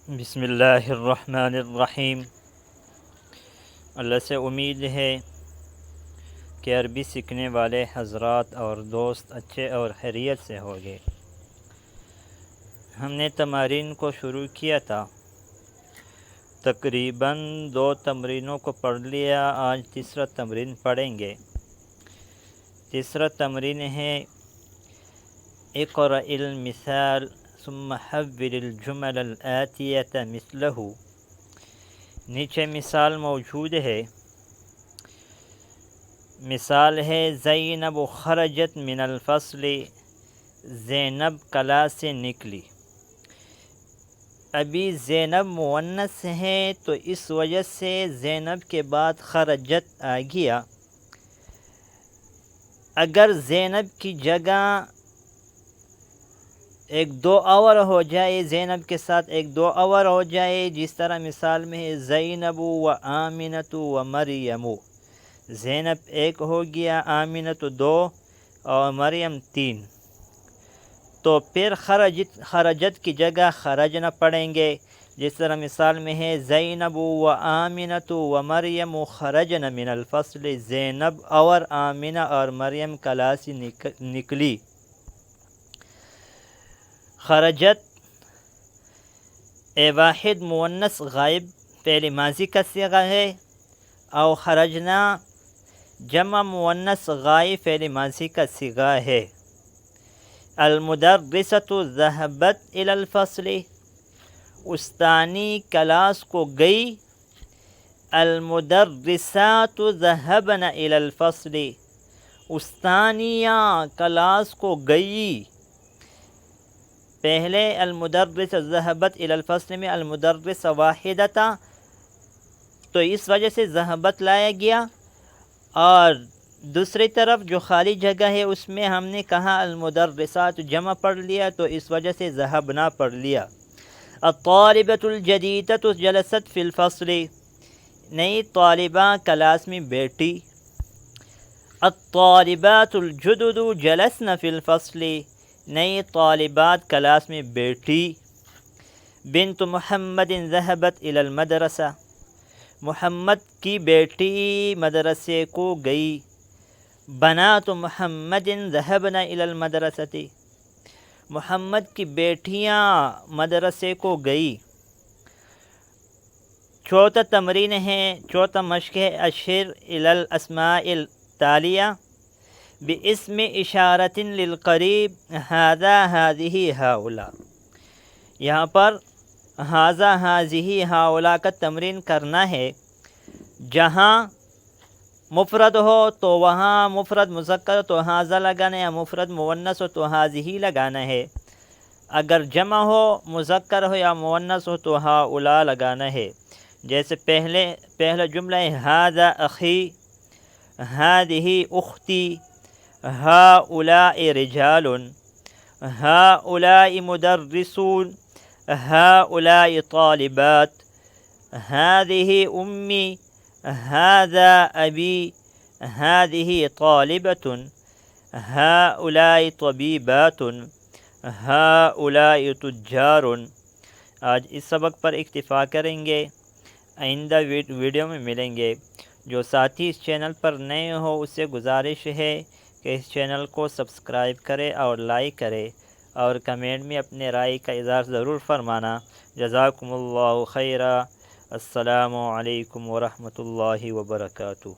بسم اللہ الرحمن الرحیم۔ اللہ سے امید ہے کہ عربی سیکھنے والے حضرات اور دوست اچھے اور خیریت سے ہوں گے۔ ہم نے تمارین کو شروع کیا تھا، تقریباً 2 تمرینوں کو پڑھ لیا، آج تیسرا تمرین پڑھیں گے۔ تیسرا تمرین ہے اقرأ المثال ثم حول الجمل الآتیة مثلہ۔ نیچے مثال موجود ہے۔ مثال ہے زینب خرجت من الفصل، زینب کلاس سے نکلی۔ ابھی زینب مؤنث ہے تو اس وجہ سے زینب کے بعد خرجت آ گیا۔ اگر زینب کی جگہ ایک دو اور ہو جائے، زینب کے ساتھ ایک دو اور ہو جائے، جس طرح مثال میں ہے زینب و آمنۃ و مریم، زینب ایک ہو گیا، آمنۃ 2 اور مریم 3، تو پھر خرجت کی جگہ خرجنا پڑھیں گے۔ جس طرح مثال میں ہے زینب و آمنۃ و مریم خرجن من الفصل، زینب اور آمنہ اور مریم کلاس سے نکلی۔ خرجت واحد مؤنث غائب فعل ماضی کا صیغہ ہے، اور خرجنا جمع مؤنث غائب فعل ماضی کا صیغہ ہے۔ المدرسۃ ذهبت الی الفصل، استانی کلاس کو گئی۔ المدرسات ذهبن الی الفصل، استانیاں کلاس کو گئی۔ پہلے المدرس ذهبت الی الفصل میں المدرس واحدہ تھا تو اس وجہ سے ذهبت لایا گیا، اور دوسری طرف جو خالی جگہ ہے اس میں ہم نے کہا المدرسات جمع پڑھ لیا تو اس وجہ سے ذهبنا پڑھ لیا۔ الطالبۃ الجدیدۃ جلست فی الفصل، نئی طالبہ کلاس میں بیٹھی۔ الطالبات الجدد جلسن فی الفصل، نئی طالبات کلاس میں بیٹھی۔ بنت محمد ذهبت الی المدرسہ، محمد کی بیٹی مدرسے کو گئی۔ بنات محمد ذهبن الی المدرسۃ، محمد کی بیٹیاں مدرسے کو گئی۔ چوتھا تمرین ہے، چوتھا مشق ہے اشر الی الاسماء التالیہ باسم اشارۃ للقریب ھذا ھذہ ھؤلاء۔ یہاں پر ھذا ھذہ ھؤلاء کا تمرین کرنا ہے۔ جہاں مفرد ہو تو وہاں مفرد مذکر تو ھذا لگانا ہے، مفرد مؤنث ہو تو ھذہ لگانا ہے۔ اگر جمع ہو مذکر ہو یا مؤنث ہو تو ھؤلاء لگانا ہے۔ جیسے پہلا جملہ ہے ھذا اخی، ھذہ اختی، ھؤلاء رجال، ھؤلاء مدرسون، ھؤلاء طالبات، ھذہ امی، ھذا ابی، ھذہ طالبۃ، ھؤلاء طبیبات، ھؤلاء تجار۔ آج اس سبق پر اکتفا کریں گے، آئندہ ویڈیو میں ملیں گے۔ جو ساتھی اس چینل پر نئے ہو اس سے گزارش ہے کہ اس چینل کو سبسکرائب کرے اور لائک کرے، اور کمنٹ میں اپنے رائے کا اظہار ضرور فرمانا۔ جزاکم اللہ خیرا۔ السلام علیکم ورحمۃ اللہ وبرکاتہ۔